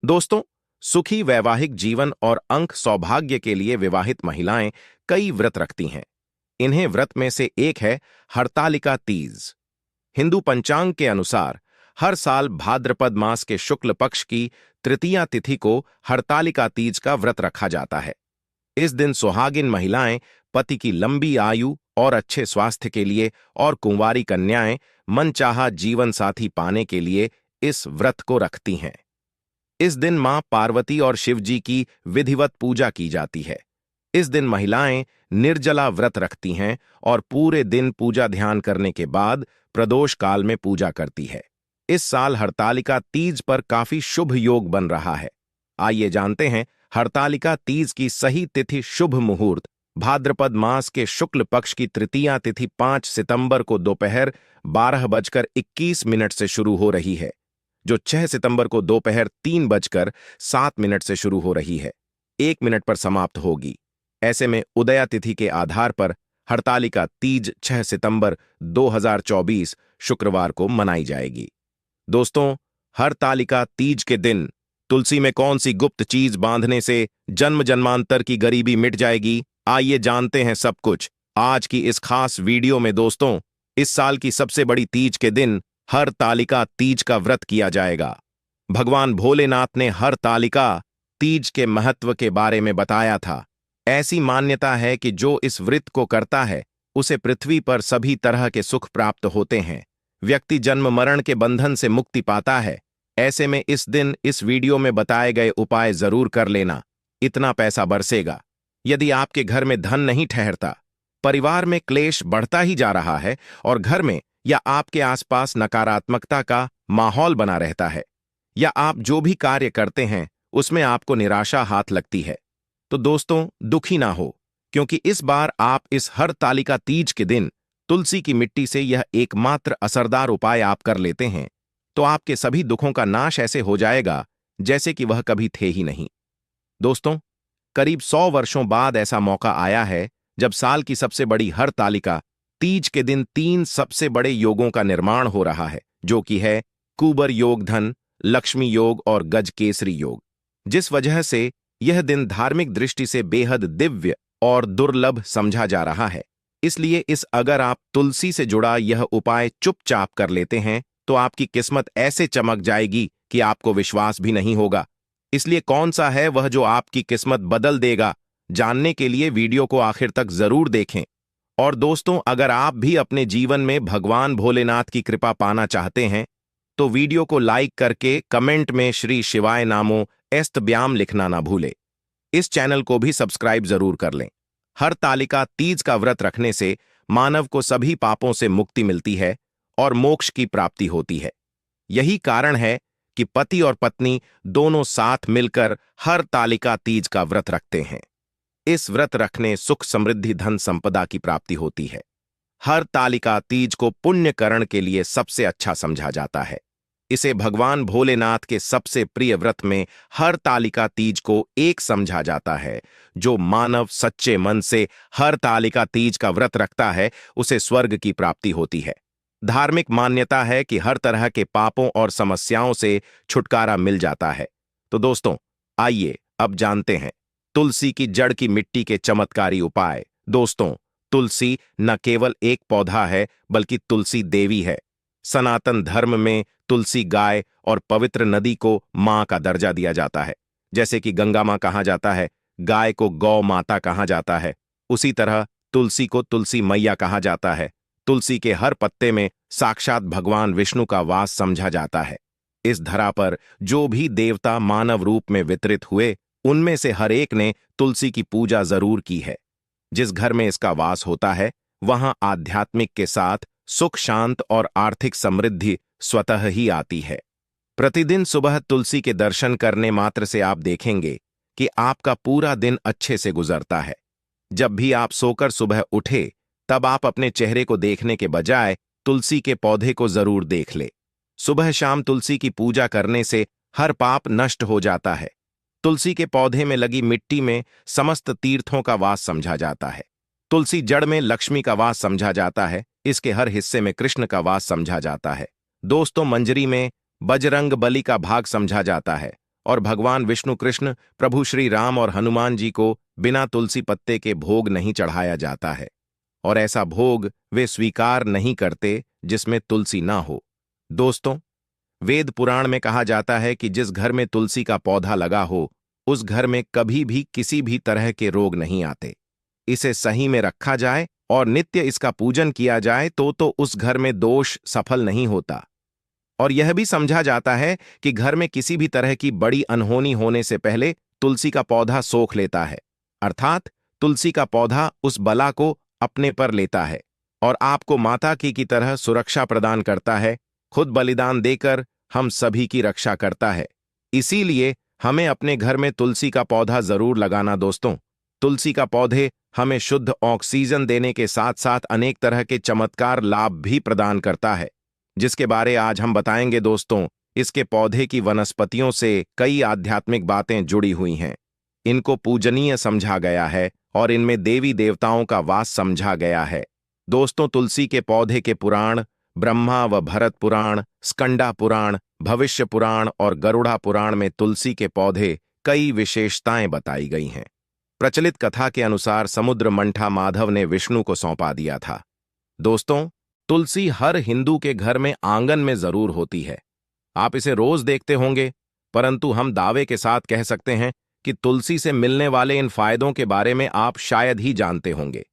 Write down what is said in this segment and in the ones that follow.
दोस्तों, सुखी वैवाहिक जीवन और अंक सौभाग्य के लिए विवाहित महिलाएं कई व्रत रखती हैं। इन्हें व्रत में से एक है हरतालिका तीज। हिंदू पंचांग के अनुसार हर साल भाद्रपद मास के शुक्ल पक्ष की तृतीया तिथि को हरतालिका तीज का व्रत रखा जाता है। इस दिन सुहागिन महिलाएं पति की लंबी आयु और अच्छे स्वास्थ्य के लिए और कुंवारी कन्याएं मनचाहा जीवन साथी पाने के लिए इस व्रत को रखती हैं। इस दिन मां पार्वती और शिव जी की विधिवत पूजा की जाती है। इस दिन महिलाएं निर्जला व्रत रखती हैं और पूरे दिन पूजा ध्यान करने के बाद प्रदोष काल में पूजा करती है। इस साल हरतालिका तीज पर काफी शुभ योग बन रहा है। आइए जानते हैं हरतालिका तीज की सही तिथि। शुभ मुहूर्त भाद्रपद मास के शुक्ल पक्ष की तृतीया तिथि 5 सितंबर को दोपहर 12:21 से शुरू हो रही है, जो 6 सितंबर को दोपहर 3:07 से शुरू हो रही है, 1 मिनट पर समाप्त होगी। ऐसे में उदया तिथि के आधार पर हरतालिका तीज 6 सितंबर 2024 शुक्रवार को मनाई जाएगी। दोस्तों, हरतालिका तीज के दिन तुलसी में कौन सी गुप्त चीज बांधने से जन्म जन्मांतर की गरीबी मिट जाएगी? आइए जानते हैं सब कुछ आज की इस खास वीडियो में। दोस्तों, इस साल की सबसे बड़ी तीज के दिन हरतालिका तीज का व्रत किया जाएगा। भगवान भोलेनाथ ने हरतालिका तीज के महत्व के बारे में बताया था। ऐसी मान्यता है कि जो इस व्रत को करता है उसे पृथ्वी पर सभी तरह के सुख प्राप्त होते हैं। व्यक्ति जन्म मरण के बंधन से मुक्ति पाता है। ऐसे में इस दिन इस वीडियो में बताए गए उपाय जरूर कर लेना, इतना पैसा बरसेगा। यदि आपके घर में धन नहीं ठहरता, परिवार में क्लेश बढ़ता ही जा रहा है और घर में या आपके आसपास नकारात्मकता का माहौल बना रहता है, या आप जो भी कार्य करते हैं उसमें आपको निराशा हाथ लगती है, तो दोस्तों दुखी ना हो, क्योंकि इस बार आप इस हरतालिका तीज के दिन तुलसी की मिट्टी से यह एकमात्र असरदार उपाय आप कर लेते हैं तो आपके सभी दुखों का नाश ऐसे हो जाएगा जैसे कि वह कभी थे ही नहीं। दोस्तों, करीब 100 वर्षों बाद ऐसा मौका आया है जब साल की सबसे बड़ी हरतालिका तीज के दिन 3 सबसे बड़े योगों का निर्माण हो रहा है, जो कि है कुबर योग, धन लक्ष्मी योग और गजकेसरी योग, जिस वजह से यह दिन धार्मिक दृष्टि से बेहद दिव्य और दुर्लभ समझा जा रहा है। इसलिए अगर आप तुलसी से जुड़ा यह उपाय चुपचाप कर लेते हैं तो आपकी किस्मत ऐसे चमक जाएगी कि आपको विश्वास भी नहीं होगा। इसलिए कौन सा है वह जो आपकी किस्मत बदल देगा, जानने के लिए वीडियो को आखिर तक जरूर देखें। और दोस्तों, अगर आप भी अपने जीवन में भगवान भोलेनाथ की कृपा पाना चाहते हैं तो वीडियो को लाइक करके कमेंट में श्री शिवाय नामो एस्तब्याम लिखना ना भूले। इस चैनल को भी सब्सक्राइब जरूर कर लें। हरतालिका तीज का व्रत रखने से मानव को सभी पापों से मुक्ति मिलती है और मोक्ष की प्राप्ति होती है। यही कारण है कि पति और पत्नी दोनों साथ मिलकर हरतालिका तीज का व्रत रखते हैं। इस व्रत रखने सुख, समृद्धि, धन संपदा की प्राप्ति होती है। हरतालिका तीज को पुण्यकरण के लिए सबसे अच्छा समझा जाता है। इसे भगवान भोलेनाथ के सबसे प्रिय व्रत में हरतालिका तीज को एक समझा जाता है। जो मानव सच्चे मन से हरतालिका तीज का व्रत रखता है उसे स्वर्ग की प्राप्ति होती है। धार्मिक मान्यता है कि हर तरह के पापों और समस्याओं से छुटकारा मिल जाता है। तो दोस्तों, आइए अब जानते हैं तुलसी की जड़ की मिट्टी के चमत्कारी उपाय। दोस्तों, तुलसी न केवल एक पौधा है बल्कि तुलसी देवी है। सनातन धर्म में तुलसी गाय और पवित्र नदी को मां का दर्जा दिया जाता है। जैसे कि गंगा मां कहा जाता है, गाय को गौ माता कहा जाता है, उसी तरह तुलसी को तुलसी मैया कहा जाता है। तुलसी के हर पत्ते में साक्षात भगवान विष्णु का वास समझा जाता है। इस धरा पर जो भी देवता मानव रूप में वितरित हुए, उनमें से हर एक ने तुलसी की पूजा जरूर की है। जिस घर में इसका वास होता है वहां आध्यात्मिक के साथ सुख, शांत और आर्थिक समृद्धि स्वतः ही आती है। प्रतिदिन सुबह तुलसी के दर्शन करने मात्र से आप देखेंगे कि आपका पूरा दिन अच्छे से गुजरता है। जब भी आप सोकर सुबह उठे तब आप अपने चेहरे को देखने के बजाय तुलसी के पौधे को जरूर देख ले। सुबह शाम तुलसी की पूजा करने से हर पाप नष्ट हो जाता है। तुलसी के पौधे में लगी मिट्टी में समस्त तीर्थों का वास समझा जाता है। तुलसी जड़ में लक्ष्मी का वास समझा जाता है। इसके हर हिस्से में कृष्ण का वास समझा जाता है। दोस्तों, मंजरी में बजरंग बली का भाग समझा जाता है और भगवान विष्णु कृष्ण, प्रभु श्री राम और हनुमान जी को बिना तुलसी पत्ते के भोग नहीं चढ़ाया जाता है, और ऐसा भोग वे स्वीकार नहीं करते जिसमें तुलसी ना हो। दोस्तों, वेद पुराण में कहा जाता है कि जिस घर में तुलसी का पौधा लगा हो, उस घर में कभी भी किसी भी तरह के रोग नहीं आते। इसे सही में रखा जाए और नित्य इसका पूजन किया जाए तो उस घर में दोष सफल नहीं होता। और यह भी समझा जाता है कि घर में किसी भी तरह की बड़ी अनहोनी होने से पहले तुलसी का पौधा सोख लेता है, अर्थात तुलसी का पौधा उस बला को अपने पर लेता है और आपको माता की तरह सुरक्षा प्रदान करता है, खुद बलिदान देकर हम सभी की रक्षा करता है। इसीलिए हमें अपने घर में तुलसी का पौधा जरूर लगाना। दोस्तों, तुलसी का पौधे हमें शुद्ध ऑक्सीजन देने के साथ साथ अनेक तरह के चमत्कार लाभ भी प्रदान करता है, जिसके बारे आज हम बताएंगे। दोस्तों, इसके पौधे की वनस्पतियों से कई आध्यात्मिक बातें जुड़ी हुई हैं। इनको पूजनीय समझा गया है और इनमें देवी देवताओं का वास समझा गया है। दोस्तों, तुलसी के पौधे के पुराण ब्रह्मा व भरत पुराण, स्कंदा पुराण, भविष्य पुराण और गरुड़ा पुराण में तुलसी के पौधे कई विशेषताएं बताई गई हैं। प्रचलित कथा के अनुसार समुद्र मंठा माधव ने विष्णु को सौंपा दिया था। दोस्तों, तुलसी हर हिंदू के घर में आंगन में जरूर होती है। आप इसे रोज देखते होंगे, परंतु हम दावे के साथ कह सकते हैं कि तुलसी से मिलने वाले इन फायदों के बारे में आप शायद ही जानते होंगे।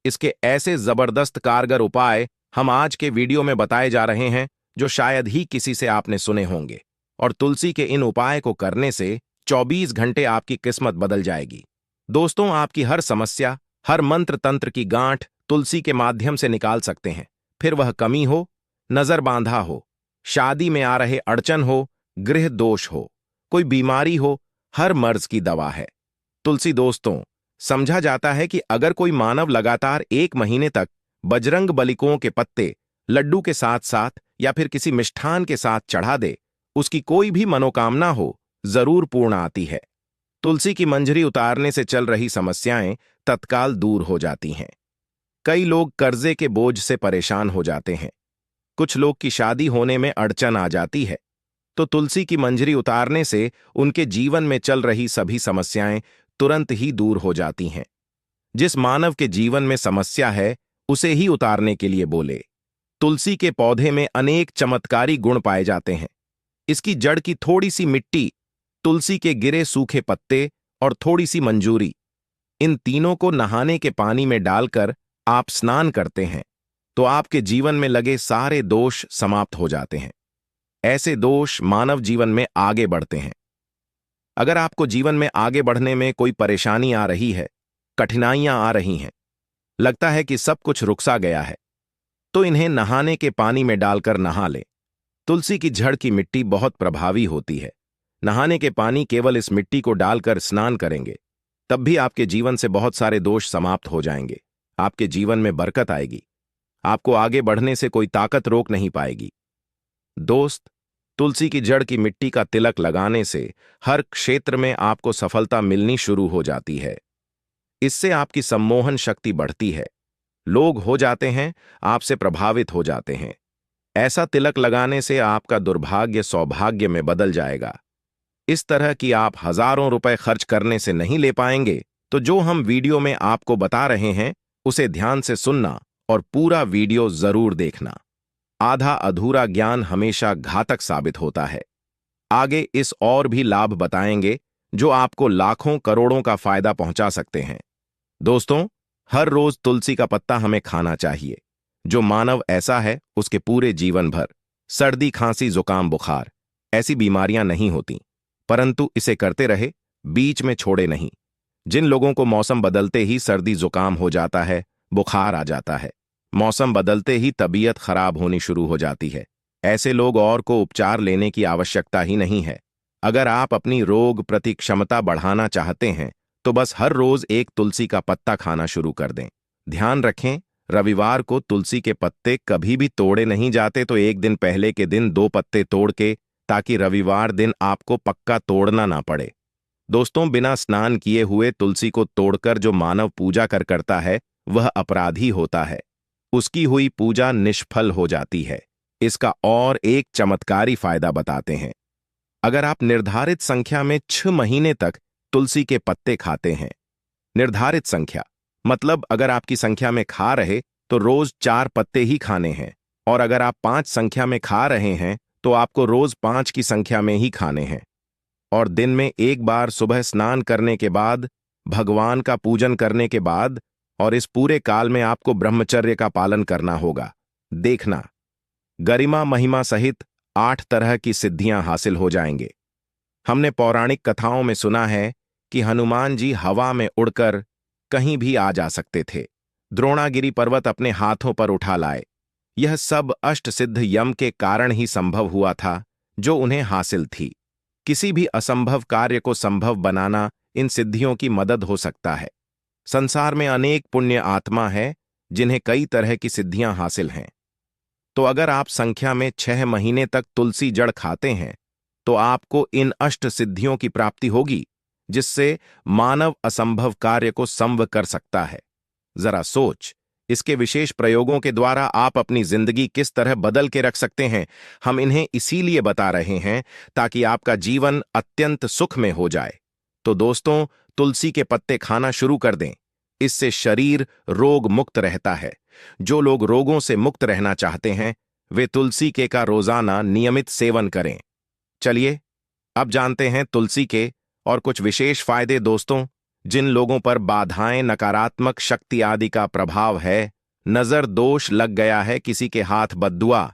इसके ऐसे जबरदस्त कारगर उपाय हम आज के वीडियो में बताए जा रहे हैं जो शायद ही किसी से आपने सुने होंगे, और तुलसी के इन उपाय को करने से 24 घंटे आपकी किस्मत बदल जाएगी। दोस्तों, आपकी हर समस्या, हर मंत्र तंत्र की गांठ तुलसी के माध्यम से निकाल सकते हैं। फिर वह कमी हो, नजर बांधा हो, शादी में आ रहे अड़चन हो, गृह दोष हो, कोई बीमारी हो, हर मर्ज की दवा है तुलसी। दोस्तों, समझा जाता है कि अगर कोई मानव लगातार 1 महीने तक बजरंग बलिकों के पत्ते लड्डू के साथ साथ या फिर किसी मिष्ठान के साथ चढ़ा दे, उसकी कोई भी मनोकामना हो जरूर पूर्ण आती है। तुलसी की मंजरी उतारने से चल रही समस्याएं तत्काल दूर हो जाती हैं। कई लोग कर्जे के बोझ से परेशान हो जाते हैं, कुछ लोग की शादी होने में अड़चन आ जाती है, तो तुलसी की मंजरी उतारने से उनके जीवन में चल रही सभी समस्याएं तुरंत ही दूर हो जाती हैं। जिस मानव के जीवन में समस्या है उसे ही उतारने के लिए बोले। तुलसी के पौधे में अनेक चमत्कारी गुण पाए जाते हैं। इसकी जड़ की थोड़ी सी मिट्टी, तुलसी के गिरे सूखे पत्ते और थोड़ी सी मंजूरी, इन तीनों को नहाने के पानी में डालकर आप स्नान करते हैं तो आपके जीवन में लगे सारे दोष समाप्त हो जाते हैं। ऐसे दोष मानव जीवन में आगे बढ़ते हैं। अगर आपको जीवन में आगे बढ़ने में कोई परेशानी आ रही है, कठिनाइयां आ रही हैं, लगता है कि सब कुछ रुकसा गया है, तो इन्हें नहाने के पानी में डालकर नहा लें। तुलसी की जड़ की मिट्टी बहुत प्रभावी होती है। नहाने के पानी केवल इस मिट्टी को डालकर स्नान करेंगे, तब भी आपके जीवन से बहुत सारे दोष समाप्त हो जाएंगे। आपके जीवन में बरकत आएगी। आपको आगे बढ़ने से कोई ताकत रोक नहीं पाएगी। दोस्त, तुलसी की जड़ की मिट्टी का तिलक लगाने से हर क्षेत्र में आपको सफलता मिलनी शुरू हो जाती है। इससे आपकी सम्मोहन शक्ति बढ़ती है। लोग हो जाते हैं आपसे प्रभावित हो जाते हैं। ऐसा तिलक लगाने से आपका दुर्भाग्य सौभाग्य में बदल जाएगा। इस तरह कि आप हजारों रुपए खर्च करने से नहीं ले पाएंगे, तो जो हम वीडियो में आपको बता रहे हैं उसे ध्यान से सुनना और पूरा वीडियो जरूर देखना। आधा अधूरा ज्ञान हमेशा घातक साबित होता है। आगे इस और भी लाभ बताएंगे जो आपको लाखों करोड़ों का फायदा पहुंचा सकते हैं। दोस्तों, हर रोज तुलसी का पत्ता हमें खाना चाहिए। जो मानव ऐसा है उसके पूरे जीवन भर सर्दी, खांसी, जुकाम, बुखार ऐसी बीमारियां नहीं होती, परंतु इसे करते रहे, बीच में छोड़े नहीं। जिन लोगों को मौसम बदलते ही सर्दी जुकाम हो जाता है, बुखार आ जाता है, मौसम बदलते ही तबीयत खराब होनी शुरू हो जाती है, ऐसे लोग और को उपचार लेने की आवश्यकता ही नहीं है। अगर आप अपनी रोग प्रति क्षमता बढ़ाना चाहते हैं तो बस हर रोज एक तुलसी का पत्ता खाना शुरू कर दें। ध्यान रखें, रविवार को तुलसी के पत्ते कभी भी तोड़े नहीं जाते, तो एक दिन पहले के दिन 2 पत्ते तोड़ के, ताकि रविवार दिन आपको पक्का तोड़ना ना पड़े। दोस्तों, बिना स्नान किए हुए तुलसी को तोड़कर जो मानव पूजा करता है वह अपराधी होता है। उसकी हुई पूजा निष्फल हो जाती है। इसका और एक चमत्कारी फायदा बताते हैं। अगर आप निर्धारित संख्या में 6 महीने तक तुलसी के पत्ते खाते हैं, निर्धारित संख्या मतलब अगर आपकी संख्या में खा रहे तो रोज 4 पत्ते ही खाने हैं, और अगर आप 5 संख्या में खा रहे हैं तो आपको रोज 5 की संख्या में ही खाने हैं। और दिन में एक बार सुबह स्नान करने के बाद, भगवान का पूजन करने के बाद, और इस पूरे काल में आपको ब्रह्मचर्य का पालन करना होगा। देखना, गरिमा महिमा सहित 8 तरह की सिद्धियां हासिल हो जाएंगे। हमने पौराणिक कथाओं में सुना है कि हनुमान जी हवा में उड़कर कहीं भी आ जा सकते थे, द्रोणागिरी पर्वत अपने हाथों पर उठा लाए। यह सब अष्ट सिद्ध यम के कारण ही संभव हुआ था जो उन्हें हासिल थी। किसी भी असंभव कार्य को संभव बनाना इन सिद्धियों की मदद हो सकता है। संसार में अनेक पुण्य आत्मा है जिन्हें कई तरह की सिद्धियां हासिल हैं। तो अगर आप संख्या में 6 महीने तक तुलसी जड़ खाते हैं तो आपको इन अष्ट सिद्धियों की प्राप्ति होगी, जिससे मानव असंभव कार्य को संभव कर सकता है। जरा सोच, इसके विशेष प्रयोगों के द्वारा आप अपनी जिंदगी किस तरह बदल के रख सकते हैं। हम इन्हें इसीलिए बता रहे हैं ताकि आपका जीवन अत्यंत सुख में हो जाए। तो दोस्तों, तुलसी के पत्ते खाना शुरू कर दें। इससे शरीर रोग मुक्त रहता है। जो लोग रोगों से मुक्त रहना चाहते हैं वे तुलसी के का रोजाना नियमित सेवन करें। चलिए अब जानते हैं तुलसी के और कुछ विशेष फायदे। दोस्तों, जिन लोगों पर बाधाएं, नकारात्मक शक्ति आदि का प्रभाव है, नजर दोष लग गया है, किसी के हाथ बद्दुआ,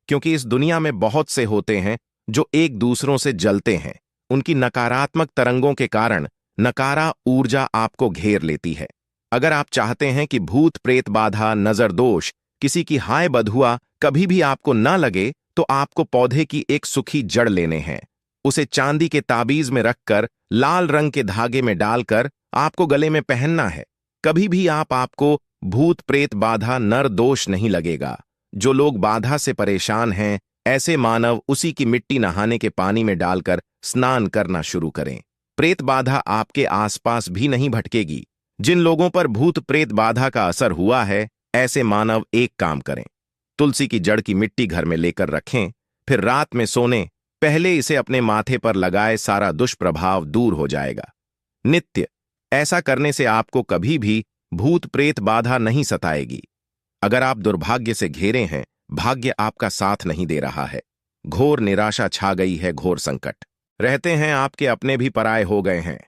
क्योंकि इस दुनिया में बहुत से होते हैं जो एक दूसरों से जलते हैं। उनकी नकारात्मक तरंगों के कारण नकारा ऊर्जा आपको घेर लेती है। अगर आप चाहते हैं कि भूत प्रेत बाधा, नजर दोष, किसी की हाय बधुआ कभी भी आपको न लगे, तो आपको पौधे की एक सूखी जड़ लेने हैं। उसे चांदी के ताबीज में रखकर लाल रंग के धागे में डालकर आपको गले में पहनना है। कभी भी आपको भूत प्रेत बाधा, नर दोष नहीं लगेगा। जो लोग बाधा से परेशान हैं, ऐसे मानव उसी की मिट्टी नहाने के पानी में डालकर स्नान करना शुरू करें। प्रेत बाधा आपके आसपास भी नहीं भटकेगी। जिन लोगों पर भूत प्रेत बाधा का असर हुआ है, ऐसे मानव एक काम करें, तुलसी की जड़ की मिट्टी घर में लेकर रखें, फिर रात में सोने पहले इसे अपने माथे पर लगाए, सारा दुष्प्रभाव दूर हो जाएगा। नित्य ऐसा करने से आपको कभी भी भूत प्रेत बाधा नहीं सताएगी। अगर आप दुर्भाग्य से घेरे हैं, भाग्य आपका साथ नहीं दे रहा है, घोर निराशा छा गई है, घोर संकट रहते हैं, आपके अपने भी पराये हो गए हैं,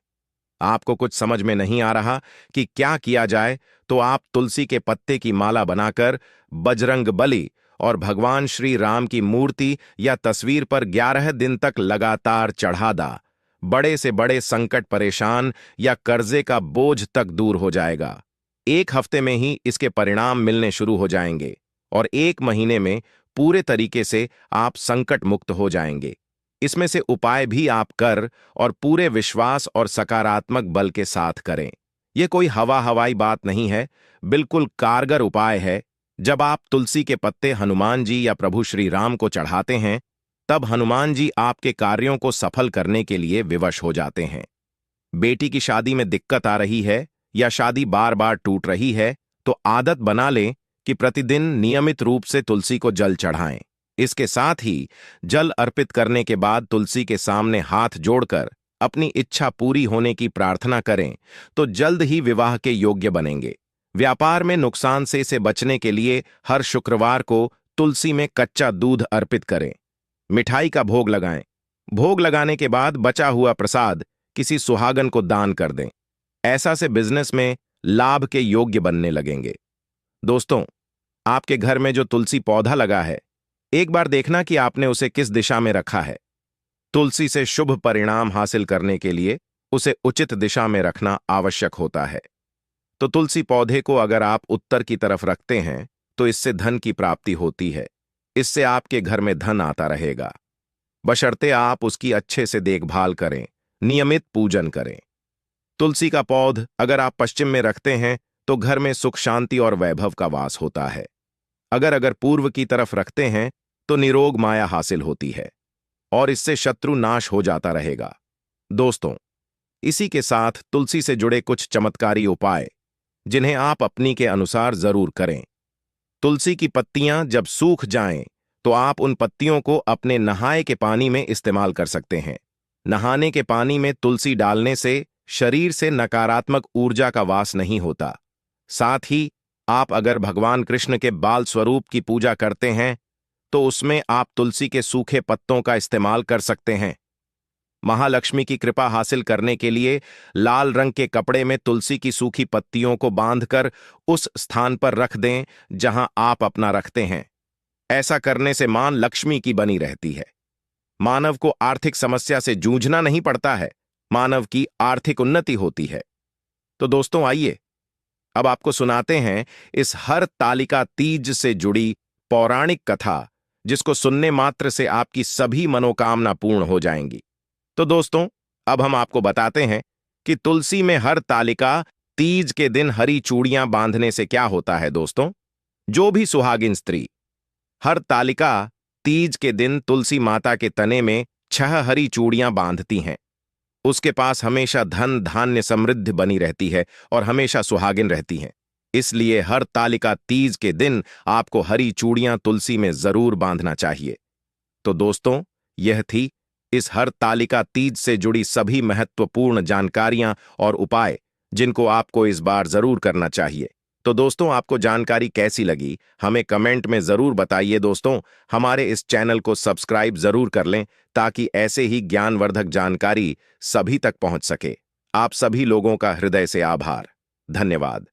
आपको कुछ समझ में नहीं आ रहा कि क्या किया जाए, तो आप तुलसी के पत्ते की माला बनाकर बजरंग बली और भगवान श्री राम की मूर्ति या तस्वीर पर 11 दिन तक लगातार चढ़ा दा। बड़े से बड़े संकट, परेशान या कर्जे का बोझ तक दूर हो जाएगा। 1 हफ्ते में ही इसके परिणाम मिलने शुरू हो जाएंगे और 1 महीने में पूरे तरीके से आप संकट मुक्त हो जाएंगे। इसमें से उपाय भी आप कर और पूरे विश्वास और सकारात्मक बल के साथ करें। यह कोई हवाई बात नहीं है, बिल्कुल कारगर उपाय है। जब आप तुलसी के पत्ते हनुमान जी या प्रभु श्री राम को चढ़ाते हैं, तब हनुमान जी आपके कार्यों को सफल करने के लिए विवश हो जाते हैं। बेटी की शादी में दिक्कत आ रही है या शादी बार बार टूट रही है, तो आदत बना लें कि प्रतिदिन नियमित रूप से तुलसी को जल चढ़ाएं। इसके साथ ही जल अर्पित करने के बाद तुलसी के सामने हाथ जोड़कर अपनी इच्छा पूरी होने की प्रार्थना करें, तो जल्द ही विवाह के योग्य बनेंगे। व्यापार में नुकसान से इसे बचने के लिए हर शुक्रवार को तुलसी में कच्चा दूध अर्पित करें। मिठाई का भोग लगाएं। भोग लगाने के बाद बचा हुआ प्रसाद किसी सुहागन को दान कर दें। ऐसा से बिजनेस में लाभ के योग्य बनने लगेंगे। दोस्तों, आपके घर में जो तुलसी पौधा लगा है, एक बार देखना कि आपने उसे किस दिशा में रखा है। तुलसी से शुभ परिणाम हासिल करने के लिए उसे उचित दिशा में रखना आवश्यक होता है। तो तुलसी पौधे को अगर आप उत्तर की तरफ रखते हैं तो इससे धन की प्राप्ति होती है। इससे आपके घर में धन आता रहेगा, बशर्ते आप उसकी अच्छे से देखभाल करें, नियमित पूजन करें। तुलसी का पौध अगर आप पश्चिम में रखते हैं तो घर में सुख, शांति और वैभव का वास होता है। अगर पूर्व की तरफ रखते हैं तो निरोग माया हासिल होती है और इससे शत्रु नाश हो जाता रहेगा। दोस्तों, इसी के साथ तुलसी से जुड़े कुछ चमत्कारी उपाय जिन्हें आप अपनी के अनुसार जरूर करें। तुलसी की पत्तियां जब सूख जाएं तो आप उन पत्तियों को अपने नहाए के पानी में इस्तेमाल कर सकते हैं। नहाने के पानी में तुलसी डालने से शरीर से नकारात्मक ऊर्जा का वास नहीं होता। साथ ही आप अगर भगवान कृष्ण के बाल स्वरूप की पूजा करते हैं तो उसमें आप तुलसी के सूखे पत्तों का इस्तेमाल कर सकते हैं। महालक्ष्मी की कृपा हासिल करने के लिए लाल रंग के कपड़े में तुलसी की सूखी पत्तियों को बांधकर उस स्थान पर रख दें जहां आप अपना रखते हैं। ऐसा करने से मां लक्ष्मी की बनी रहती है। मानव को आर्थिक समस्या से जूझना नहीं पड़ता है, मानव की आर्थिक उन्नति होती है। तो दोस्तों आइए अब आपको सुनाते हैं इस हर तालिका तीज से जुड़ी पौराणिक कथा, जिसको सुनने मात्र से आपकी सभी मनोकामना पूर्ण हो जाएंगी। तो दोस्तों अब हम आपको बताते हैं कि तुलसी में हर तालिका तीज के दिन हरी चूड़ियां बांधने से क्या होता है। दोस्तों, जो भी सुहागिन स्त्री हर तालिका तीज के दिन तुलसी माता के तने में 6 हरी चूड़ियां बांधती हैं, उसके पास हमेशा धन धान्य समृद्धि बनी रहती है और हमेशा सुहागिन रहती हैं। इसलिए हर तालिका तीज के दिन आपको हरी चूड़ियां तुलसी में जरूर बांधना चाहिए। तो दोस्तों, यह थी इस हर तालिका तीज से जुड़ी सभी महत्वपूर्ण जानकारियां और उपाय, जिनको आपको इस बार जरूर करना चाहिए। तो दोस्तों, आपको जानकारी कैसी लगी हमें कमेंट में जरूर बताइए। दोस्तों, हमारे इस चैनल को सब्सक्राइब जरूर कर लें ताकि ऐसे ही ज्ञानवर्धक जानकारी सभी तक पहुंच सके। आप सभी लोगों का हृदय से आभार। धन्यवाद।